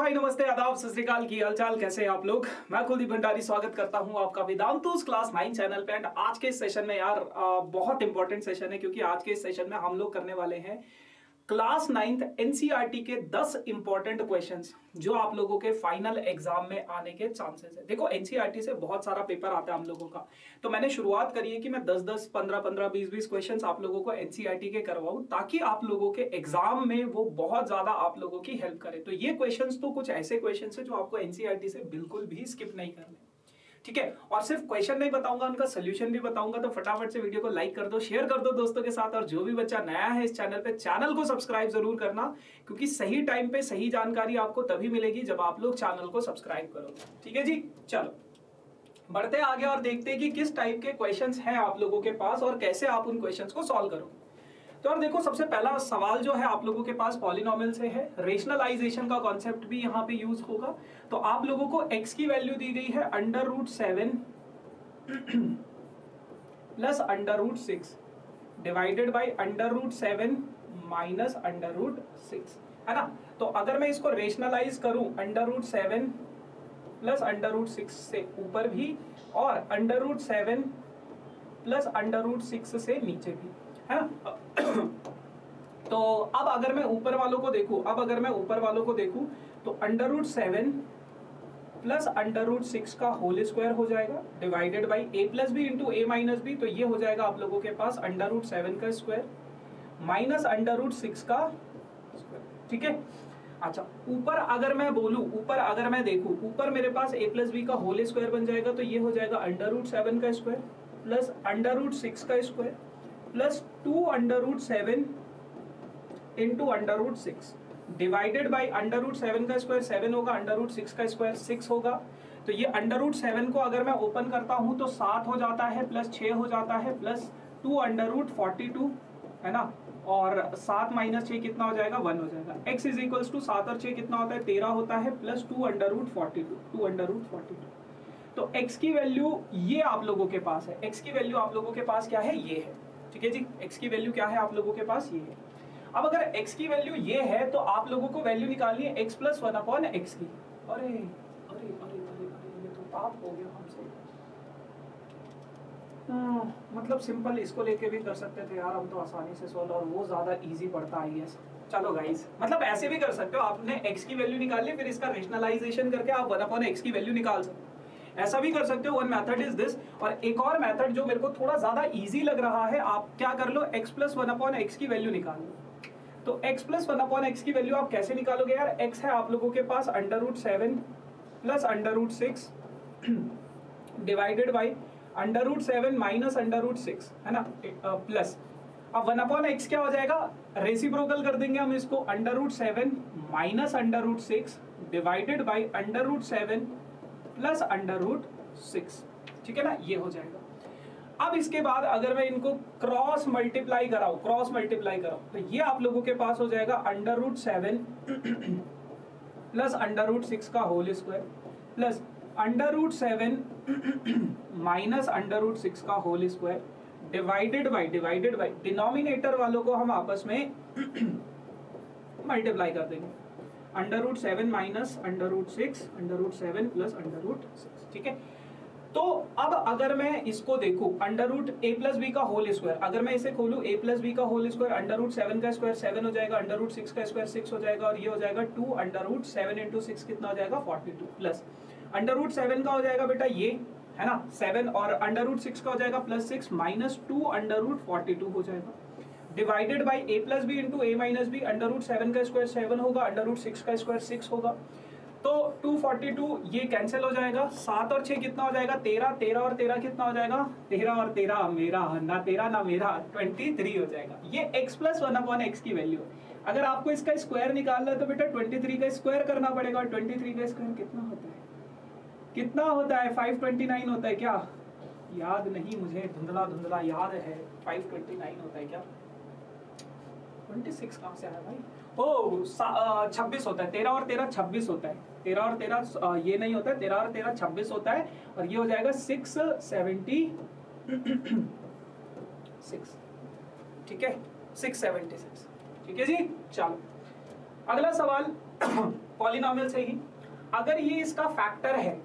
हाय नमस्ते आदाब सत श्री अकाल, की हालचाल, कैसे हैं आप लोग। मैं कुलदीप भंडारी स्वागत करता हूं आपका वेदांतुस क्लास 9 चैनल पे। एंड आज के इस सेशन में यार बहुत इंपॉर्टेंट सेशन है, क्योंकि आज के इस सेशन में हम लोग करने वाले हैं क्लास 9th एनसीईआरटी के 10 इंपॉर्टेंट क्वेश्चंस जो आप लोगों के फाइनल एग्जाम में आने के चांसेस है। देखो एनसीईआरटी से बहुत सारा पेपर आता है हम लोगों का, तो मैंने शुरुआत करी है कि मैं 10-10, 15-15, 20-20 क्वेश्चंस आप लोगों को एनसीईआरटी के करवाऊं, ताकि आप लोगों के एग्जाम में वो बहुत ज्यादा आप लोगों की हेल्प करे। तो ये क्वेश्चंस तो कुछ ऐसे क्वेश्चंस है जो आपको एनसीईआरटी से बिल्कुल भी स्किप नहीं करने, ठीक है। और सिर्फ क्वेश्चन नहीं बताऊंगा, उनका सोल्यूशन भी बताऊंगा। तो फटाफट से वीडियो को लाइक कर दो, शेयर कर दो दोस्तों के साथ। और जो भी बच्चा नया है इस चैनल पे, चैनल को सब्सक्राइब जरूर करना, क्योंकि सही टाइम पे सही जानकारी आपको तभी मिलेगी जब आप लोग चैनल को सब्सक्राइब करोगे, ठीक है जी। चलो बढ़ते आगे और देखते हैं कि किस टाइप के क्वेश्चंस हैं आप लोगों के पास और कैसे आप उन क्वेश्चंस को सॉल्व करोगे। तो यार देखो, सबसे पहला सवाल जो है आप लोगों के पास पॉलिनोमियल से है। रेशनलाइजेशन का कॉन्सेप्ट भी यहाँ पे यूज होगा। तो आप लोगों को x की वैल्यू दी गई है √7 प्लस √6 डिवाइडेड बाई √7 माइनस √6, है ना। तो अगर मैं इसको रेशनलाइज करूं √7 प्लस √6 से ऊपर भी और √7 प्लस √6 से नीचे भी, है ना। तो अब अगर मैं ऊपर वालों को देखूं, तो √7 प्लस √6 का होल स्क्वायर हो जाएगा divided by a plus B into a minus B. तो ये हो जाएगा आप लोगों के पास √7 का स्क्वायर माइनस √6 का स्क्वायर, ठीक है। अच्छा, ऊपर अगर मैं देखूं, ऊपर मेरे पास a प्लस बी का होल स्क्वायर बन जाएगा। तो ये हो जाएगा √7 का स्क्वायर प्लस √6 का square plus 2√7 into √6 divided by √7 का स्क्वायर 7 होगा, √6 का स्क्वायर 6 होगा। तो ये √7 को अगर मैं ओपन करता हूं तो 7 हो जाता है प्लस 6 हो जाता है प्लस 2√42, है ना। और 7 माइनस 6 कितना हो जाएगा, 1 हो जाएगा। x इज इक्वल्स टू 7 और 6 कितना होता है, 13 होता है प्लस 2√42। तो x की वैल्यू ये आप लोगों के पास है। x की वैल्यू आप लोगों के पास क्या है, ये है, ठीक है जी। x की वैल्यू क्या है आप लोगों के पास, ये है। अब अगर x की वैल्यू ये है तो आप लोगों को वैल्यू निकालनी है x प्लस 1/x की। अरे अरे अरे अरे अरे, ये तो पाप हो गया हमसे। मतलब सिंपल इसको लेके भी कर सकते थे यार हम तो आसानी से सोल्व, और वो ज्यादा इजी पड़ता है ये। चलो गाइस, मतलब ऐसे भी कर सकते हो, आपने x की वैल्यू निकाल ली, फिर इसका रेशनलाइजेशन करके आप 1/x की वैल्यू निकाल सकते हो। ऐसा भी कर सकते हो, वन मेथड इज दिस। और एक और मेथड जो मेरे को थोड़ा ज्यादा इजी लग रहा है, आप क्या कर लो, x प्लस 1/x की वैल्यू निकाल लो। तो x प्लस 1/x की वैल्यू आप कैसे निकालोगे यार। x है आप लोगों के पास √7 प्लस √6 डिवाइडेड बाई √7 माइनस √6, है ना, प्लस अब 1/x क्या हो जाएगा, रेसिप्रोकल कर देंगे हम इसको, √7 माइनस √6 डिवाइडेड बाई √7 प्लस √6, ठीक है ना, ये हो जाएगा। अब इसके बाद अगर मैं इनको क्रॉस मल्टीप्लाई कराऊं तो ये आप लोगों के पास हो जाएगा √7 प्लस √6 का होल स्क्वायर प्लस √7 माइनस √6 का whole square divided by denominator वालों को हम आपस में मल्टीप्लाई कर देंगे, √7 माइनस √6 √7 प्लस √6, ठीक है। तो अब अगर मैं इसको देखूं √a प्लस बी का होल स्क्वायर, अगर मैं इसे खोलूं a प्लस बी का होल स्क्वायर, √7 का स्क्वायर 7 हो जाएगा, √6 का स्क्वायर 6 हो जाएगा, और ये हो जाएगा 2 √7 इंटू 6 कितना हो जाएगा, 42 प्लस √7 का हो जाएगा बेटा ये, है ना, 7, और √6 का हो जाएगा प्लस 6 माइनस 2 √42 हो जाएगा divided by a plus B into a minus B. √7 का स्क्वायर 7 होगा, √6 का स्क्वायर 6 होगा। तो 242 ये कैंसिल हो जाएगा, 7 और 6 कितना हो जाएगा, 13, 13 और 13 कितना हो जाएगा, 13 और 13 मेरा ना तेरा ना मेरा, 23 हो जाएगा। ये x प्लस 1/x की वैल्यू है। अगर आपको इसका स्क्वायर निकालना है तो बेटा 23 का स्क्वायर करना पड़ेगा, और 23 का स्क्वायर कितना होता है, 529 होता है क्या, याद नहीं मुझे, धुंधला याद है, 529 होता है क्या, 26 कहाँ से आया भाई, ओ 26 होता है, 13 और 13 26 होता है, 13 और 13 ये नहीं होता है, 13 और 13 26 होता है, और ये हो जाएगा 676, ठीक है, 676, ठीक है जी। चलो अगला सवाल पॉलिनोमियल से ही, अगर ये इसका फैक्टर है,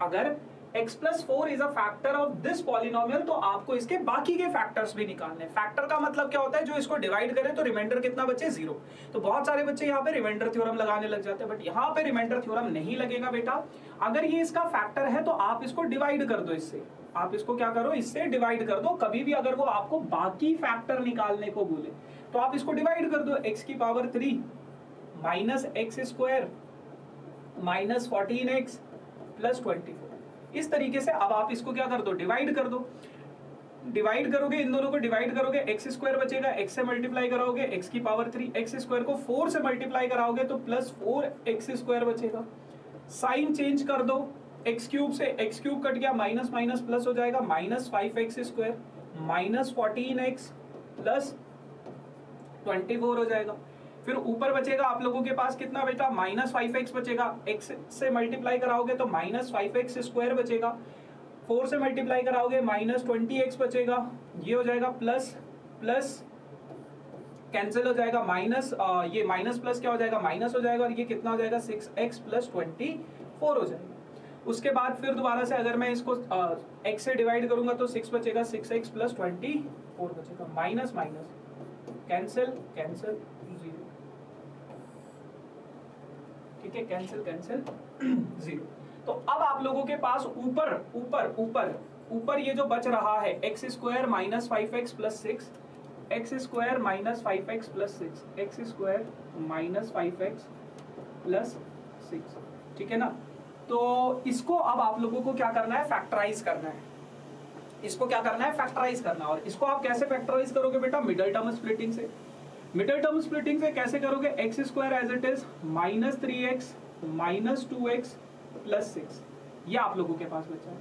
अगर x plus 4 is a factor of this polynomial, तो आपको इसके बाकी के फैक्टर्स भी निकालने। फैक्टर का मतलब क्या होता है, जो इसको डिवाइड करे तो रिमाइंडर कितना बचे, 0। तो बहुत सारे बच्चे यहाँ पे रिमाइंडर थ्योरम लगाने लग जाते हैं, बट यहाँ पे रिमाइंडर थ्योरम नहीं लगेगा बेटा। अगर ये इसका फैक्टर है तो आप इसको डिवाइड कर दो इससे, आप इसको क्या करो, इससे डिवाइड कर दो। कभी भी अगर वो आपको बाकी फैक्टर निकालने को बोले तो आप इसको डिवाइड कर दो, x की power 3 minus x square minus 14x plus 24। इस तरीके से अब आप इसको क्या कर दो, डिवाइड कर दो। डिवाइड करोगे, इन दोनों को डिवाइड करोगे, एक्स स्क्वायर बचेगा, एक्स से मल्टीप्लाई कराओगे एक्स की पावर 3, एक्स स्क्वायर को 4 से मल्टीप्लाई कराओगे तो प्लस 4x स्क्वायर बचेगा। साइन चेंज कर दो, एक्स क्यूब से एक्स क्यूब कट गया, माइनस माइनस प्लस हो जाएगा, minus 5x square minus 14x plus 24 हो जाएगा। फिर ऊपर बचेगा आप लोगों के पास कितना बेटा, माइनस 5x बचेगा, x से मल्टीप्लाई कराओगे तो माइनस 5x स्क्वायर बचेगा, 4 से मल्टीप्लाई कराओगे माइनस 20x बचेगा, ये हो जाएगा प्लस प्लस कैंसिल हो जाएगा, माइनस ये माइनस प्लस क्या हो जाएगा, माइनस हो जाएगा, और ये कितना हो जाएगा 6x प्लस 24 हो जाएगा। उसके बाद फिर दोबारा से अगर मैं इसको x से डिवाइड करूंगा तो 6 बचेगा, 6x प्लस 24 बचेगा, माइनस माइनस कैंसिल कैंसिल 0, ठीक है, कैंसिल कैंसिल 0। तो अब आप लोगों के पास ऊपर ऊपर ऊपर ऊपर ये जो बच रहा है x square minus 5x plus 6, x square minus 5x plus 6, x square minus 5x plus 6, ठीक है ना। तो इसको अब आप लोगों को क्या करना है, फैक्टराइज करना है। इसको क्या करना है, फैक्टराइज करना। और इसको आप कैसे फैक्टराइज करोगे बेटा, मिडिल टर्म स्प्लिटिंग से। मिडिल टर्म स्प्लिटिंग से कैसे करोगे, x square as it is minus 3x minus 2x plus 6, ये आप लोगों के पास बचा है।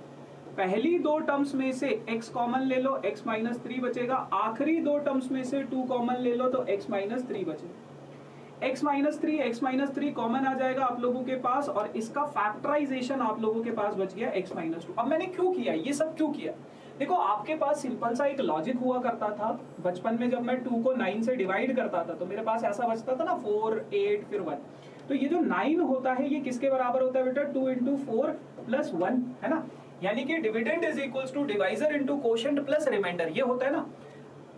पहली दो टर्म्स में से x कॉमन ले लो, x माइनस 3 बचेगा। आखिरी दो टर्म्स में से 2 कॉमन ले लो तो x माइनस 3 बचेगा। x माइनस 3 कॉमन आ जाएगा आप लोगों के पास, और इसका फैक्टराइजेशन आप लोगों के पास बच गया x माइनस 2। अब मैंने क्यों किया ये सब, क्यों किया, देखो आपके पास सिंपल सा एक लॉजिक हुआ करता था बचपन में। जब मैं 2 को 9 से डिवाइड करता था तो मेरे पास ऐसा बचता था ना 4 8 फिर 1। तो ये जो 9 होता है ये किसके बराबर होता है बेटा, 2 इंटू 4 प्लस 1, है ना। यानी कि dividend is equals to divisor into quotient plus remainder, ये होता है ना।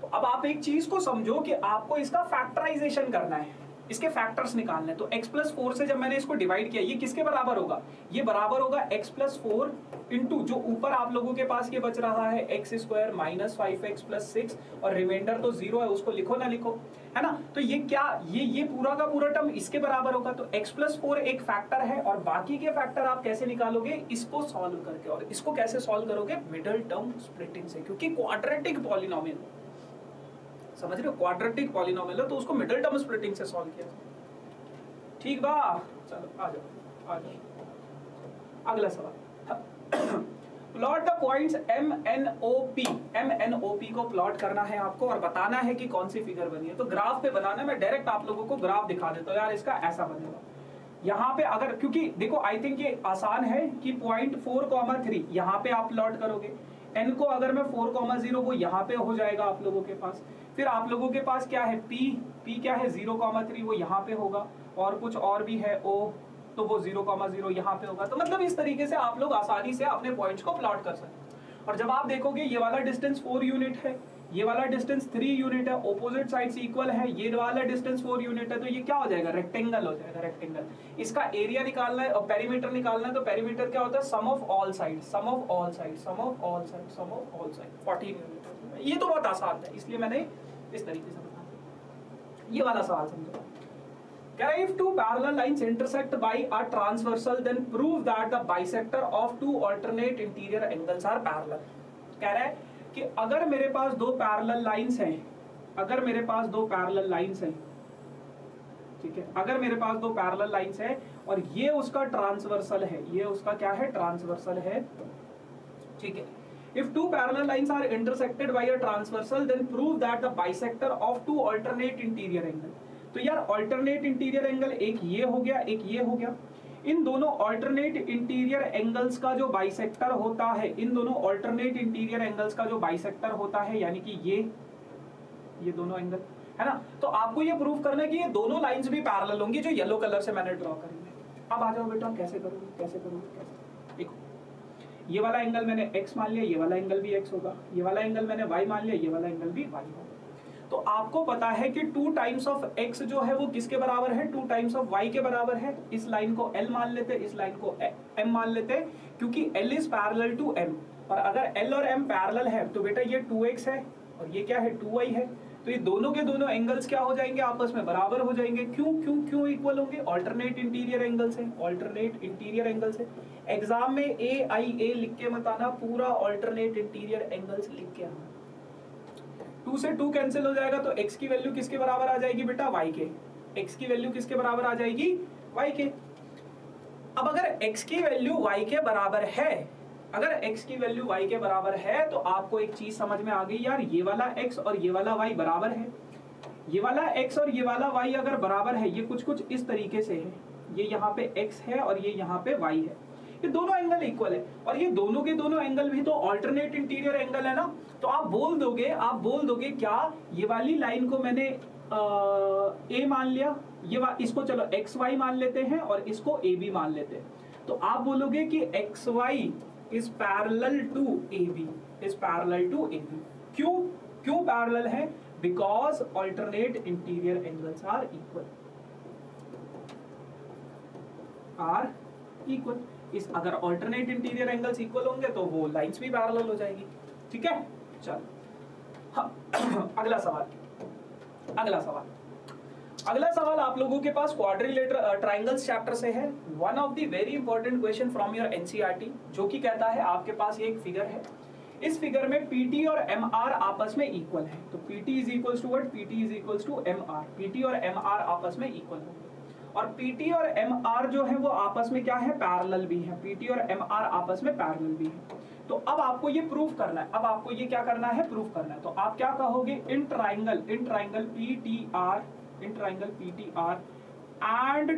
तो अब आप एक चीज को समझो कि आपको इसका फैक्टराइजेशन करना है, इसके फैक्टर्स निकालने हैं। तो x प्लस 4 से जब मैंने इसको डिवाइड किया, ये किसके बराबर होगा, ये बराबर होगा x प्लस 4 इंटू जो ऊपर आप लोगों के पास ये बच रहा है x square minus 5x plus 6, और रिमाइंडर तो 0 है, उसको लिखो ना लिखो, है ना। तो ये क्या, ये पूरा का पूरा टर्म इसके बराबर होगा। तो x प्लस 4 एक फैक्टर है, और बाकी के फैक्टर आप कैसे निकालोगे, इसको सॉल्व करके। और इसको कैसे सॉल्व करोगे, मिडिल टर्म स्प्लिटिंग से, क्योंकि क्वाड्रेटिक पॉलिनोमियल, समझ रहे हो, क्वाड्रेटिक पॉलिनोमियल है तो उसको मिडिल टर्म स्प्लिटिंग से सॉल्व किया। ठीक बा, चलो आ जाओ अगला सवाल। Plot the points MNOP। MNOP को प्लॉट करना है आपको और बताना है कि कौन सी फिगर बनी है। तो ग्राफ पे बनाना है, मैं डायरेक्ट आप लोगों को ग्राफ दिखा देता हूँ यार, इसका ऐसा बनेगा। यहाँ पे अगर, क्योंकि देखो आई थिंक ये आसान है कि पॉइंट 4,3 यहाँ पे आप प्लॉट करोगे, n को अगर मैं 4,0 वो यहाँ पे हो जाएगा आप लोगों के पास। फिर आप लोगों के पास क्या है, p क्या है 0,3 वो यहाँ पे होगा, और कुछ और भी है o, तो वो 0,0 यहाँ पे होगा। तो मतलब इस तरीके से आप लोग आसानी से अपने पॉइंट्स को प्लॉट कर सकते हैं। और जब आप देखोगे ये वाला डिस्टेंस 4 यूनिट है, ये वाला डिस्टेंस 3 यूनिट है, ऑपोजिट साइड्स इक्वल है, ये वाला डिस्टेंस 4 यूनिट है, तो ये क्या हो जाएगा, रेक्टेंगल हो जाएगा, रेक्टेंगल। इसका एरिया निकालना है और पेरीमीटर निकालना है। तो पेरीमीटर क्या होता है, sum of all side, sum of all side, sum of all side, sum of all side 14 unit. ये तो बहुत आसान है, इसलिए मैंने इस तरीके से बताया। ये वाला सवाल समझो। If two parallel lines intersect by a transversal, then prove that the bisector of two alternate interior angles are parallel। कह रहा है कि अगर मेरे पास दो पैरेलल लाइंस हैं, अगर मेरे पास दो पैरेलल लाइंस हैं, ठीक है, अगर मेरे पास दो पैरेलल लाइंस हैं और ये उसका ट्रांसवर्सल है, ये उसका क्या है, ट्रांसवर्सल है, ठीक है। If two parallel lines are intersected by a transversal, then prove that the bisector of two alternate interior angle। तो यार अल्टरनेट इंटीरियर एंगल एक ये हो गया, एक ये हो गया। इन दोनों अल्टरनेट इंटीरियर एंगल्स का जो बाइसेक्टर होता है, इन दोनों अल्टरनेट इंटीरियर एंगल्स का जो बाइसेक्टर होता है, यानी कि ये दोनों एंगल, है ना। तो आपको ये प्रूव करना है कि ये दोनों लाइंस भी पैरेलल होंगी जो येलो कलर से मैंने ड्रॉ करी है। अब आ जाओ बेटा, कैसे करोगे कैसे करोगे कैसे। देखो, ये वाला एंगल मैंने x मान लिया, ये वाला एंगल भी x होगा, ये वाला एंगल मैंने y मान लिया, ये वाला एंगल भी y होगा। तो आपको पता है कि 2 टाइम्स ऑफ x जो है वो किसके बराबर है, 2 टाइम्स ऑफ y के बराबर है। इस लाइन को L मान लेते, इस लाइन को M मान लेते, क्योंकि L is parallel to M। और अगर L और M पैरेलल है तो बेटा ये 2x है और ये क्या है 2y है। तो ये दोनों के दोनों एंगल्स क्या हो जाएंगे, आपस में बराबर हो जाएंगे। क्यों क्यों क्यों इक्वल होंगे, ऑल्टरनेट इंटीरियर एंगल्स है, ऑल्टरनेट इंटीरियर एंगल्स है। एग्जाम में AIA लिख के मत आना, पूरा ऑल्टरनेट इंटीरियर एंगल्स लिख के आना। 2 से 2 कैंसिल हो जाएगा तो x की वैल्यू किसके बराबर आ जाएगी बेटा, y के। x की वैल्यू किसके बराबर आ जाएगी, y के। अब अगर x की वैल्यू y के बराबर है, अगर x की वैल्यू y के बराबर है तो आपको एक चीज समझ में आ गई यार, ये वाला x और ये वाला y बराबर है। ये वाला x और ये वाला y अगर बराबर है, ये कुछ कुछ इस तरीके से है, ये यहाँ पे x है और ये यहाँ पे y है, ये दोनों एंगल इक्वल है। और ये दोनों के दोनों एंगल भी तो ऑल्टरनेट इंटीरियर एंगल है ना। तो आप बोल दोगे क्या ये वाली लाइन को मैंने a मान लिया, इसको चलो xy मान लेते हैं और इसको ab मान लेते हैं। तो आप बोलोगे कि xy is parallel to AB, is parallel to AB। क्यों पैरेलल है, because alternate interior angles are equal। इस अगर alternate interior angles equal होंगे तो वो लाइंस भी पैरेलल हो जाएगी। ठीक है, चल हाँ अगला सवाल आप लोगों के पास क्वाड्रिलेटरल ट्रायंगल्स चैप्टर से है। One of the very important question from your NCERT, जो कि कहता है आपके पास ये एक फिगर है, इस फिगर में PT और MR आपस में इक्वल है। तो PT is equals to what, PT is equals to MR। PT और MR आपस में इक्वल होंगे और PT और MR जो है वो आपस में क्या है, पैरेलल भी है। PT और MR आपस में पैरेलल भी है। तो अब आपको ये प्रूव करना है, अब आपको ये क्या करना है, प्रूव करना है। तो आप क्या कहोगे, in triangle PTR and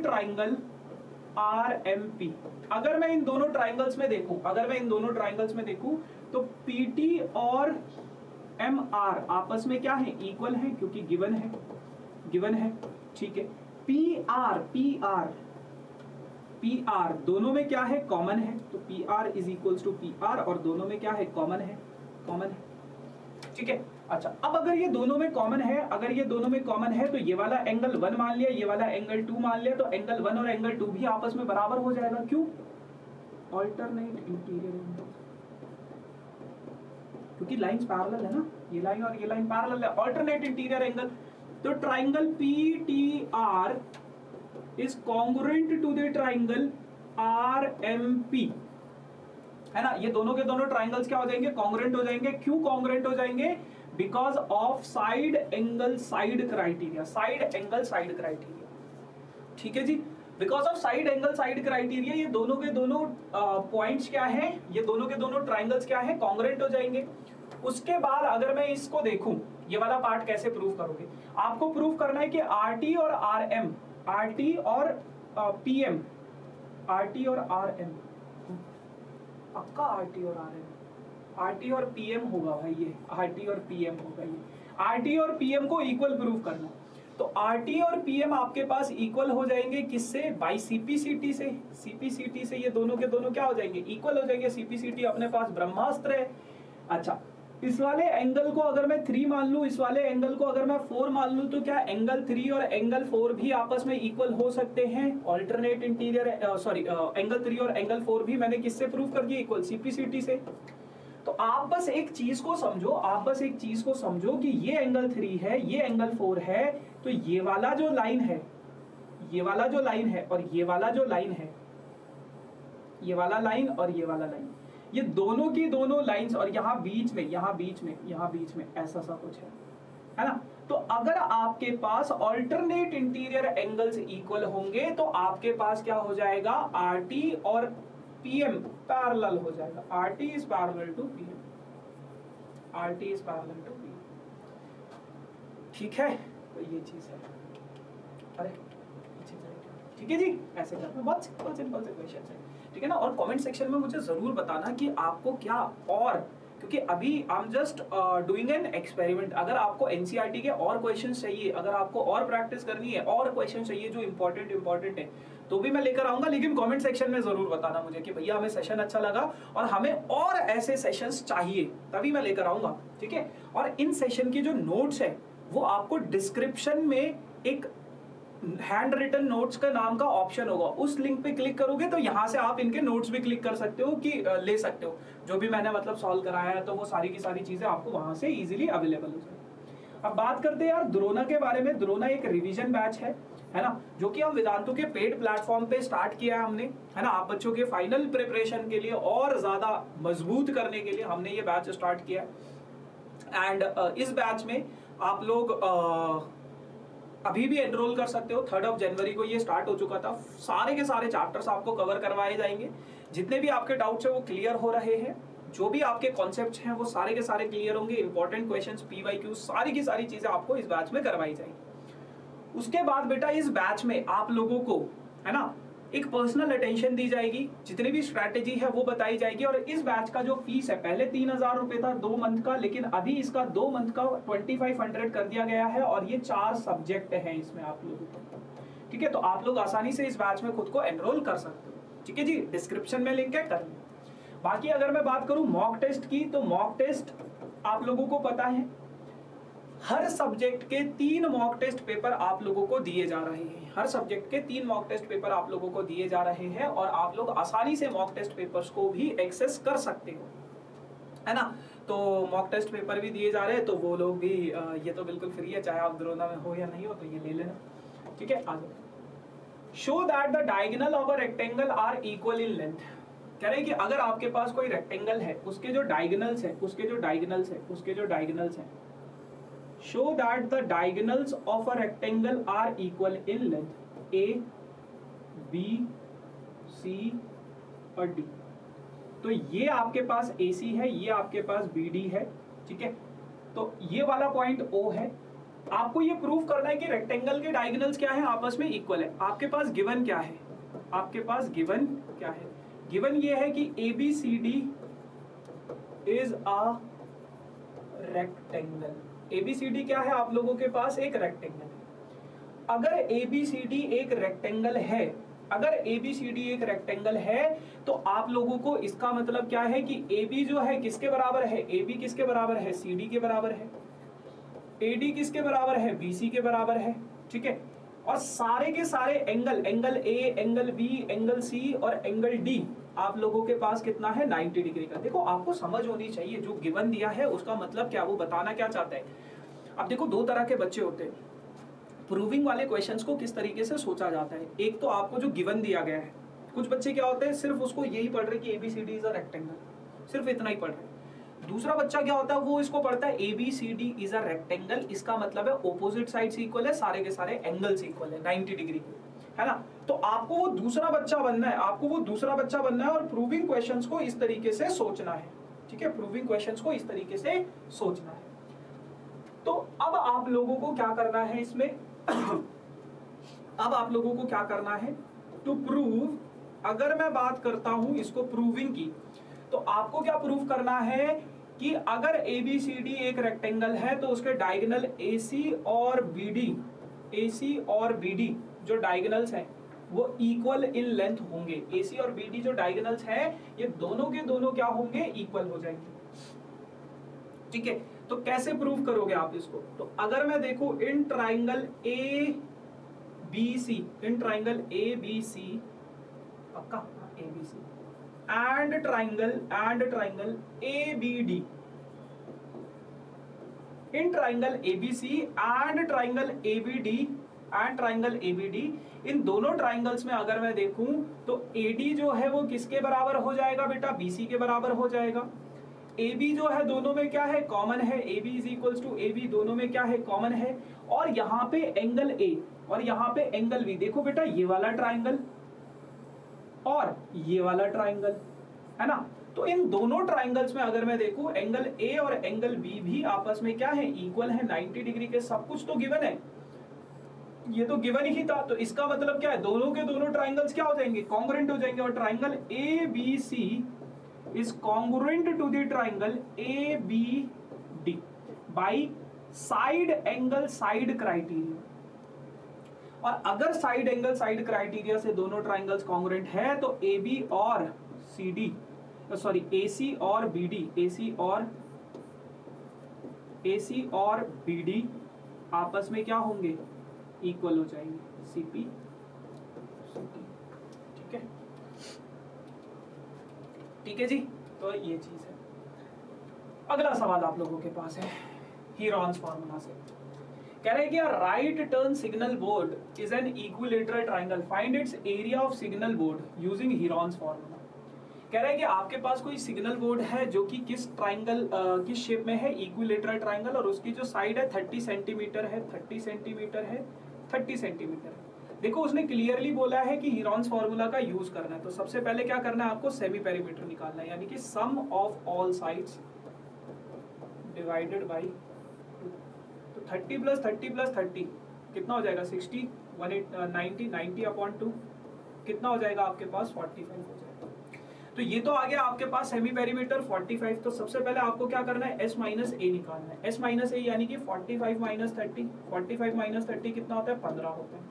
triangle RMP। अगर मैं इन दोनों ट्राइंगल्स में देखूं तो PT और MR आपस में क्या है, इक्वल है, क्योंकि गिवन है। ठीक है, PR दोनों में क्या है, कॉमन है। तो PR is equals to PR और दोनों में क्या है, कॉमन है। ठीक है, अच्छा अब अगर ये दोनों में कॉमन है, तो ये वाला एंगल 1 मान लिया, ये वाला एंगल 2 मान लिया, तो एंगल 1 और एंगल 2 भी आपस में बराबर हो जाएगा। क्यों, ऑल्टरनेट इंटीरियर एंगल, क्योंकि लाइंस पैरेलल है ना, ये लाइन और ये लाइन पैरेलल है, ऑल्टरनेट इंटीरियर एंगल। तो triangle PTR is congruent to the triangle RMP, है ना। ये दोनों के दोनों ट्राइंगल्स क्या हो जाएंगे, कॉन्ग्रुएंट हो जाएंगे। क्यों कॉन्ग्रुएंट हो जाएंगे, because of side angle side criteria. ठीक है जी, because of side angle side criteria ये दोनों के दोनों पॉइंट्स क्या है, ये दोनों के दोनों ट्राइंगल्स क्या है, कॉन्ग्रुएंट हो जाएंगे। उसके बाद अगर मैं इसको देखूं, ये वाला पार्ट कैसे प्रूव करोगे, आपको प्रूव करना है कि RT और RM, RT और PM, RT और RM, पक्का RT और RM, RT और PM होगा भाई, ये RT और PM होगा, ये RT और PM को इक्वल प्रूव करना। तो RT और PM आपके पास इक्वल हो जाएंगे किससे, बाई CPCT से। CPCT से ये दोनों के दोनों क्या हो जाएंगे, इक्वल हो जाएंगे। CPCT अपने पास ब्रह्मास्त्र है। अच्छा, इस वाले एंगल को अगर मैं 3 मान लूं, इस वाले एंगल को अगर मैं 4 मान लूं, तो क्या एंगल 3 और एंगल 4 भी आपस में इक्वल हो सकते हैं। ऑल्टरनेट इंटीरियर एंगल 3 और एंगल 4 भी मैंने किससे प्रूव कर दिया, इक्वल CPCT से। तो आप बस एक चीज को समझो, कि ये एंगल 3 है, ये एंगल 4 है, तो ये वाला जो लाइन है, और ये वाला जो लाइन है, ये वाला लाइन और ये वाला लाइन, ये दोनों की दोनों लाइंस, और यहाँ बीच में ऐसा सा कुछ है ना। तो अगर आपके पास ऑल्टरनेट इंटीरियर एंगल्स इक्वल होंगे तो आपके पास क्या हो जाएगा, RT और PM पैरेलल हो जाएगा। RT is parallel to PM। ठीक है, तो ये चीज है। अरे ठीक है जी, ऐसे करना, बहुत सिंपल से क्वेश्चन है, ठीक है ना। और कमेंट सेक्शन में मुझे जरूर बताना कि आपको क्या और क्योंकि अभी I am just doing an experiment. अगर आपको एनसीईआरटी के और क्वेश्चन चाहिए, अगर आपको और प्रैक्टिस करनी है, और क्वेश्चन चाहिए जो इंपॉर्टेंट है, तो भी मैं लेकर आऊंगा। लेकिन कमेंट सेक्शन में जरूर बताना मुझे कि भैया हमें सेशन अच्छा लगा और हमें और ऐसे सेशंस चाहिए, तभी मैं लेकर आऊंगा, ठीक है। और इन सेशन की जो नोट्स है वो आपको डिस्क्रिप्शन में एक हैंड रिटन नोट्स का नाम का ऑप्शन होगा, उस लिंक पे क्लिक करोगे तो यहाँ से आप इनके नोट्स भी क्लिक कर सकते हो कि ले सकते हो, जो भी मैंने मतलब सॉल्व कराया है, तो वो सारी की सारी चीजें आपको वहां से इजीली अवेलेबल हो जाएगी। अब बात करते हैं यार द्रोना के बारे में। द्रोना एक रिवीजन बैच है ना, जो कि हम वेदांतु के पेड प्लेटफॉर्म पे स्टार्ट किया है हमने, है ना। आप बच्चों के फाइनल प्रिपरेशन के लिए और ज्यादा मजबूत करने के लिए हमने ये बैच स्टार्ट किया है। एंड इस बैच में आप लोग अभी भी एनरोल कर सकते हो। 3 जनवरी को ये स्टार्ट हो चुका था। सारे के सारे चैप्टर्स आपको कवर करवाए जाएंगे, जितने भी आपके डाउट्स है वो क्लियर हो रहे हैं, जो भी आपके कॉन्सेप्ट्स हैं वो सारे के सारे क्लियर होंगे। इंपॉर्टेंट क्वेश्चंस, PYQ, सारी की सारी चीजें आपको इस बैच में करवाई जाएंगी। उसके बाद बेटा इस बैच में आप लोगों को, है ना, एक पर्सनल अटेंशन दी जाएगी, जितनी भी स्ट्रैटेजी है वो बताई जाएगी। और इस बैच का जो फीस है, पहले 3000 रुपए था 2 मंथ का, लेकिन अभी इसका 2 मंथ का 2500 कर दिया गया है। और ये 4 सब्जेक्ट हैं इसमें आप लोगों को, ठीक है। तो आप लोग आसानी से इस बैच में खुद को एनरोल कर सकते हो, ठीक है जी। डिस्क्रिप्शन में लिंक है, कर लें। बाकी अगर मैं बात करूं मॉक टेस्ट की, तो मॉक टेस्ट आप लोगों को पता है हर सब्जेक्ट के 3 मॉक टेस्ट पेपर आप लोगों को दिए जा रहे हैं। हर सब्जेक्ट के 3 मॉक टेस्ट पेपर आप लोगों को दिए जा रहे हैं, और आप लोग आसानी से मॉक टेस्ट पेपर्स को भी एक्सेस कर सकते हो, है ना। तो मॉक टेस्ट पेपर भी दिए जा रहे हैं, तो वो लोग भी ये तो बिल्कुल फ्री है, चाहे आप द्रोना में हो या नहीं हो, तो ये ले लेना, ठीक है। आगे, show that the diagonal of a rectangle are equal in length. कह रहे हैं कि अगर आपके पास कोई रेक्टेंगल है, उसके जो डायगोनल्स है, show that the diagonals of a rectangle are equal in length A, B, C और D। तो ये आपके पास AC है, ये आपके पास BD है, ठीक है। तो ये वाला पॉइंट O है। आपको ये प्रूव करना है कि रेक्टेंगल के डायगोनल्स क्या है, आपस में इक्वल है। आपके पास गिवन क्या है, गिवन ये है कि ABCD is a rectangle. ABCD क्या है आप लोगों के पास, एक रेक्टेंगल है। अगर ABCD एक रेक्टेंगल है, तो आप लोगों को इसका मतलब क्या है कि AB जो है किसके बराबर है, AB किसके बराबर है, CD के बराबर है। AD किसके बराबर है, BC के बराबर है, ठीक है। और सारे के सारे angle A, angle B, angle C और एंगल D आप लोगों के पास कितना है, 90 डिग्री का। देखो आपको समझ होनी चाहिए जो गिवन दिया है उसका मतलब क्या, वो बताना क्या चाहता है। अब देखो 2 तरह के बच्चे होते हैं। प्रूविंग वाले क्वेश्चंस को किस तरीके से सोचा जाता है, एक तो आपको जो गिवन दिया गया है, कुछ बच्चे क्या होते हैं सिर्फ उसको यही पढ़ रहे कि ABCD इज अ रेक्टेंगल, सिर्फ इतना ही पढ़ रहे। दूसरा बच्चा क्या होता है, वो इसको पढ़ता है ABCD इज अ रेक्टेंगल, इसका मतलब है ऑपोजिट साइड्स इक्वल है, सारे के सारे एंगल्स इक्वल है 90 डिग्री के, है ना। तो आपको वो दूसरा बच्चा बनना है, और प्रूविंग क्वेश्चंस को इस तरीके से सोचना है, ठीक है। प्रूविंग क्वेश्चंस को इस तरीके से सोचना है। तो अब आप लोगों को क्या करना है इसमें टू प्रूव। अगर मैं बात करता हूं इसको प्रूविंग की, तो आपको क्या प्रूव करना है कि अगर ABCD एक रेक्टेंगल है तो उसके डायगोनल AC और BD जो डायगोनल्स हैं वो इक्वल इन लेंथ होंगे। AC और BD जो डायगोनल्स हैं ये दोनों के दोनों क्या होंगे, इक्वल हो जाएंगे, ठीक है। तो कैसे प्रूव करोगे आप इसको, तो अगर मैं देखूं इन ट्राइंगल ABC, पक्का ABC and triangle ABD, in triangle ABC and triangle ABD, इन दोनों ट्राइंगल्स में अगर मैं देखूं तो AD जो है वो किसके बराबर हो जाएगा बेटा, BC के बराबर हो जाएगा। AB जो है दोनों में क्या है, कॉमन है, AB is equals to AB, दोनों में क्या है, कॉमन है। और यहाँ पे एंगल A और यहाँ पे एंगल B, देखो बेटा ये वाला ट्राइंगल और ये वाला ट्राइंगल, है ना। तो इन दोनों ट्राइंगल्स में अगर मैं देखूं एंगल A और एंगल B भी आपस में क्या है, इक्वल है, 90 डिग्री के। सब कुछ तो गिवन है, ये तो गिवन ही था। तो इसका मतलब क्या है, दोनों के दोनों ट्राइंगल्स क्या हो जाएंगे, कॉन्ग्रुएंट हो जाएंगे। और triangle ABC is congruent to the triangle ABD by side angle side criteria। और अगर साइड एंगल साइड क्राइटेरिया से दोनों ट्राइंगल्स कॉन्ग्रुएंट है तो AB और CD सॉरी AC और BD AC और BD आपस में क्या होंगे, इक्वल हो जाएंगे, CP ठीक है, ठीक है जी। तो ये चीज है। अगला सवाल आप लोगों के पास है हीरॉन्स फार्मूला से। कह रहे हैं कि right turn signal board is an equilateral triangle, find its area of signal board using Heron's formula. कह रहे हैं कि आपके पास कोई सिग्नल बोर्ड है जो कि किस ट्राइंगल किस शेप में है, इक्विलेटरल ट्राइंगल, और उसकी जो साइड है 30 सेंटीमीटर है, 30 सेंटीमीटर है, 30 सेंटीमीटर है। देखो उसने क्लियरली बोला है कि हीरॉन्स फार्मूला का यूज करना है, तो सबसे पहले क्या करना है आपको, सेमी पेरीमीटर निकालना है, यानी कि sum of all sides divided by 2। तो 30 प्लस 30 प्लस 30 कितना हो जाएगा, 60, 180, 90 अपॉन 2 कितना हो जाएगा आपके पास, 45 हो जाएगा। तो ये तो आ गया आपके पास सेमी पेरीमीटर 45। तो सबसे पहले आपको क्या करना है, S माइनस ए निकालना है। S माइनस ए यानी कि 45 माइनस 30, 45 माइनस 30 कितना होता है, 15 होता है।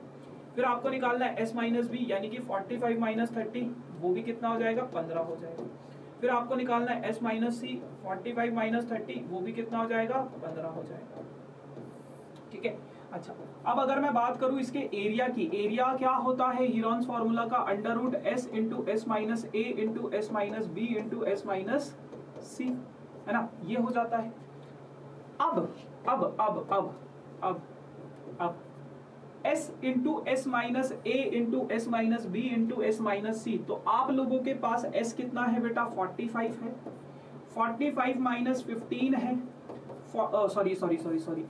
फिर आपको निकालना है S माइनस बी यानी कि 45 माइनस 30, वो भी कितना हो जाएगा, 15 हो जाएगा। फिर आपको निकालना है S माइनस सी, 45 माइनस 30, वो भी कितना हो जाएगा, 15 हो जाएगा, ठीक है। अच्छा, अब अगर मैं बात करूं इसके एरिया की, एरिया क्या होता है हीरॉन्स फार्मूला का, under root S into S minus A into S minus B into S minus C, है ना, ये हो जाता है। अब S into S minus A into S minus B into S minus C, तो आप लोगों के पास S कितना है बेटा, 45 है, 45 माइनस 15 है, सॉरी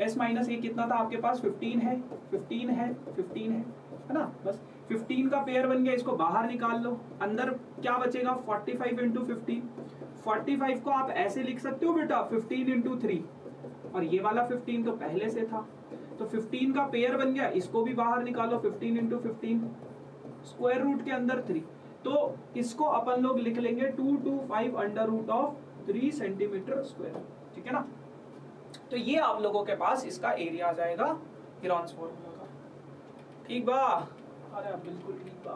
S माइनस ए कितना था आपके पास, 15 है, 15 है, 15 है ना, बस 15 का पेयर बन गया, इसको बाहर निकाल लो, अंदर क्या बचेगा, 45 इंटू 15। 45 को आप ऐसे लिख सकते हो बेटा 15 इंटू 3, और ये वाला 15 तो पहले से था, तो 15 का पेयर बन गया, इसको भी बाहर निकालो, 15 इंटू 15, स्क्वायर रूट के अंदर 3, तो इसको अपन लोग लिख लेंगे 225 under root of 3 centimetre square, ठीक है ना। तो ये आप लोगों के पास इसका एरिया आ जाएगा हीरॉन्स फार्मूला का, ठीक बा, अरे बिल्कुल ठीक बा।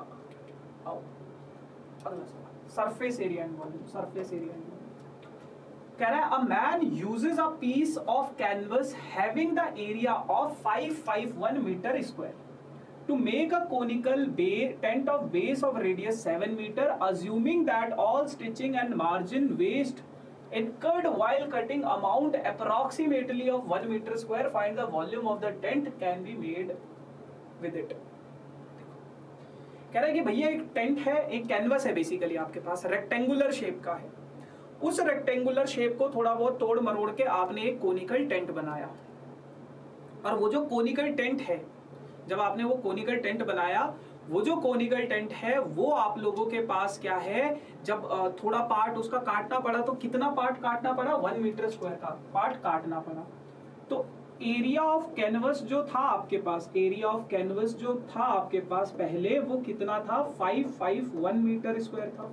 आओ अगला सवाल, surface area and volume. Surface area and कह रहा है, a man uses a piece of canvas having the area of 551 metre square to make a conical tent of base of radius 7 meter, assuming that all stitching and margin waste incurred while cutting amount approximately of 1 meter square, find the volume of the tent can be made with it। कह रहा है कि भैया एक tent है, एक canvas है basically आपके पास, रेक्टेंगुलर शेप का है, उस रेक्टेंगुलर शेप को थोड़ा बहुत तोड़ मरोड़ के आपने एक कोनिकल टेंट बनाया, और वो जो कोनिकल टेंट है, जब आपने वो कोनिकल टेंट बनाया, वो जो कोनिकल टेंट है वो आप लोगों के पास क्या है, जब थोड़ा पार्ट उसका काटना पड़ा, तो कितना पार्ट काटना पड़ा, 1 मीटर स्क्वायर का पार्ट काटना पड़ा। तो एरिया ऑफ कैनवस जो था आपके पास, एरिया ऑफ कैनवस जो था आपके पास पहले, वो कितना था, 551 मीटर स्क्वायर था,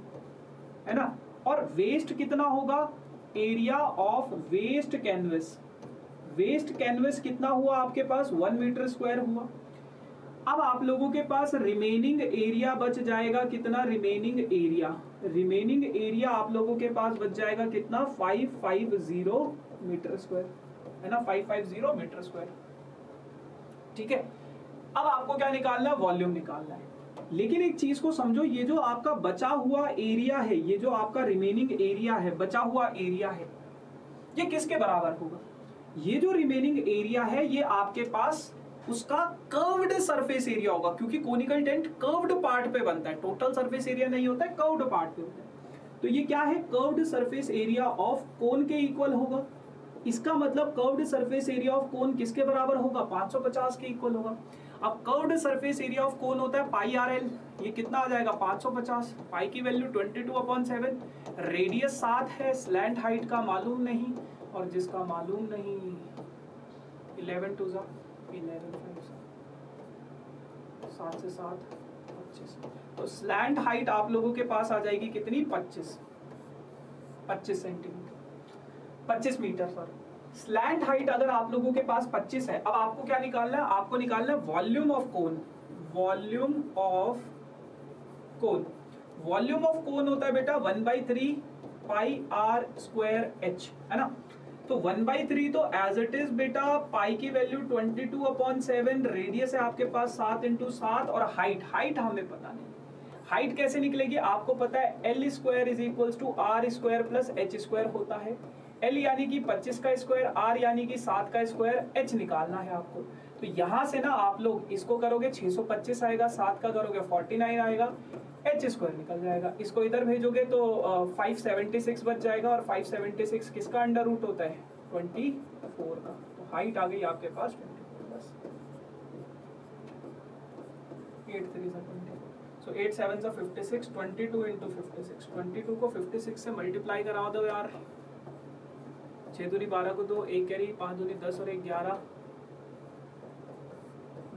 है ना। और वेस्ट कितना होगा, area of waste canvas, waste canvas कितना हुआ आपके पास, 1 मीटर स्क्वायर हुआ। अब आप लोगों के पास रिमेनिंग एरिया बच जाएगा कितना, रिमेनिंग एरिया आप लोगों के पास बच जाएगा कितना, 550 मीटर स्क्वायर, है ना, 550 मीटर स्क्वायर, ठीक है। अब आपको क्या निकालना है, वॉल्यूम निकालना है। लेकिन एक चीज को समझो, ये जो आपका बचा हुआ एरिया है, ये जो आपका रिमेनिंग एरिया है, बचा हुआ एरिया है, ये किसके बराबर होगा, ये जो रिमेनिंग एरिया है ये आपके पास उसका कर्व्ड सरफेस एरिया होगा, क्योंकि कोनिकल टेंट कर्व्ड पार्ट पे बनता है, टोटल सरफेस एरिया नहीं होता है, कर्व्ड पार्ट पे होता है। तो ये क्या है, curved surface area of cone के इक्वल होगा। इसका मतलब curved surface area of cone किसके बराबर होगा, 550 के इक्वल होगा। अब curved surface area of cone होता है पाई आर एल, ये कितना आ जाएगा, 550, पाई की वैल्यू 22/7, रेडियस 7 है, स्लैंट हाइट का मालूम नहीं, और जिसका मालूम नहीं 11 2 11 7 से 7 25, तो स्लैंट हाइट आप लोगों के पास आ जाएगी कितनी, 25, 25 centimetre, 25 metre sorry. Slant height अगर आप लोगों के पास 25 है, अब आपको क्या निकालना है, आपको निकालना है volume of cone. Volume of cone, volume of cone होता है बेटा 1/3 पाई आर स्क्वायर एच, है ना। तो 1/3 तो एज इट इज बेटा, पाई की वैल्यू 22/7, रेडियस है आपके पास 7 × 7, और हाइट हमें पता नहीं। हाइट कैसे निकलेगी, आपको पता है L square is equal to R square plus H square होता है। L यानी कि 25 का स्क्वायर, R यानी कि 7 का स्क्वायर, H निकालना है आपको। तो यहाँ से ना आप लोग इसको करोगे 625 आएगा, 7 का करोगे 49 आएगा, H स्क्वायर निकल जाएगा। इसको इधर भेजोगे तो 576 बच जाएगा, और 576 किसका अंडर रूट होता है, 24 का। तो हाइट आ गई आपके पास 24, बस 8 3 से 20। So 8 7 से 56, 22 × 56, 22 को 56 से मल्टीप्लाई करा दो यार, 6 दूनी 12 को 2, 1 कैरी, 5 दूनी 10 और 1 11,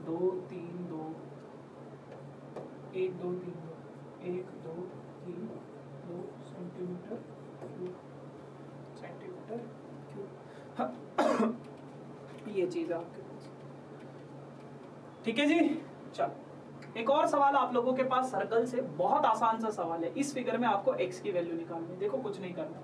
2 3 2, 1 2 3 2, 1 2 3 2 सेंटीमीटर क्यूब, ये चीज है आपके पास। ठीक है जी, चलो एक और सवाल आप लोगों के पास सर्कल से, बहुत आसान सा सवाल है। इस फिगर में आपको x की वैल्यू निकालनी है। देखो कुछ नहीं करना,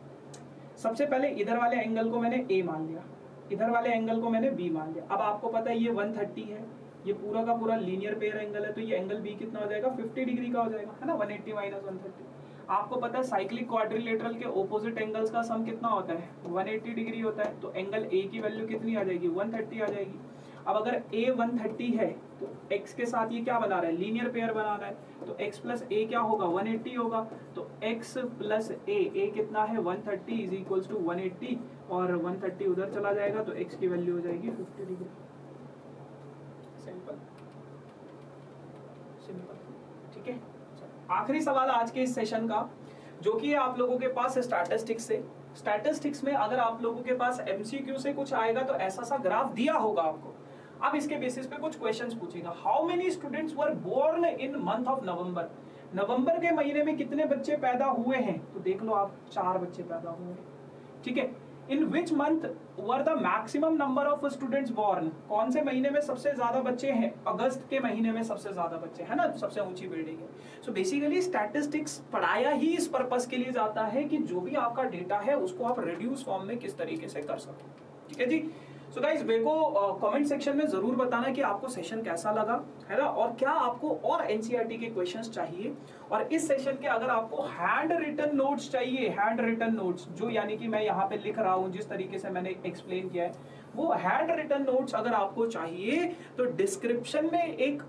सबसे पहले इधर वाले एंगल को मैंने a मान लिया, इधर वाले एंगल को मैंने b मान लिया। अब आपको पता है ये 130 है, ये पूरा का पूरा लीनियर पेयर एंगल है, तो ये एंगल b कितना हो जाएगा, 50 डिग्री का हो जाएगा, है ना। 180 माइनस 130। आपको पता है साइक्लिक क्वाड्रिलेटरल के ऑपोजिट एंगल्स का सम कितना होता है, 180 डिग्री होता है। तो एंगल a की वैल्यू कितनी आ जाएगी, 130 आ जाएगी। अब अगर a 130 है तो x के साथ ये क्या बना रहा है, लीनियर पेयर बना रहा है, तो x प्लस a क्या होगा, 180 होगा। तो x प्लस a कितना है, 130 इज इक्वल टू 180, और 130 उधर चला जाएगा, तो x की वैल्यू हो जाएगी 50 डिग्री। सिंपल सिंपल, ठीक है। आखिरी सवाल आज के इस सेशन का, जो कि आप लोगों के पास स्टैटिस्टिक्स से। स्टैटिस्टिक्स में अगर आप लोगों के पास MCQ से कुछ आएगा तो ऐसा सा ग्राफ दिया होगा आपको, अब इसके बेसिस पे कुछ क्वेश्चंस पूछेगा। How many students were born in month of November, नवंबर के महीने में कितने बच्चे पैदा हुए हैं, तो देख लो आप 4 बच्चे पैदा हुए हैं, ठीक है। In which month were the maximum number of students born, कौन से महीने में सबसे ज्यादा बच्चे हैं, अगस्त के महीने में सबसे ज्यादा बच्चे, है ना, सबसे ऊंची बिल्डिंग है। सो बेसिकली स्टैटिस्टिक्स पढ़ाया ही इस पर्पस के लिए जाता है कि जो भी आपका डेटा है उसको आप रिड्यूस फॉर्म में किस तरीके से कर सको, ठीक है जी। सो गाइस मेरे को कमेंट सेक्शन में जरूर बताना कि आपको सेशन कैसा लगा, है ना, और क्या आपको और एनसीईआरटी के क्वेश्चंस चाहिए। और इस सेशन के अगर आपको हैंड रिटन नोट्स चाहिए, हैंड रिटन नोट्स जो यानी कि मैं यहाँ पे लिख रहा हूँ जिस तरीके से मैंने एक्सप्लेन किया है, वो हैंड रिटन नोट्स अगर आपको चाहिए तो डिस्क्रिप्शन में एक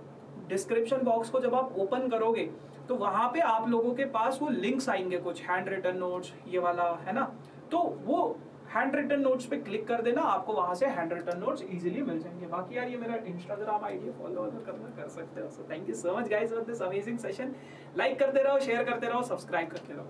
डिस्क्रिप्शन बॉक्स को जब आप ओपन करोगे तो वहां पे आप लोगों के पास वो लिंक्स आएंगे, कुछ हैंड रिटन नोट्स ये वाला, है ना। तो वो हैंड रिटन नोट्स पे क्लिक कर देना, आपको वहां से हैंड रिटन नोट्स इजीली मिल जाएंगे। बाकी यार ये मेरा इंस्टाग्राम आईडी फॉलो करना कर सकते हो। So thank you so much guys for this amazing session. Like करते रहो, शेयर करते रहो, सब्सक्राइब करते रहो।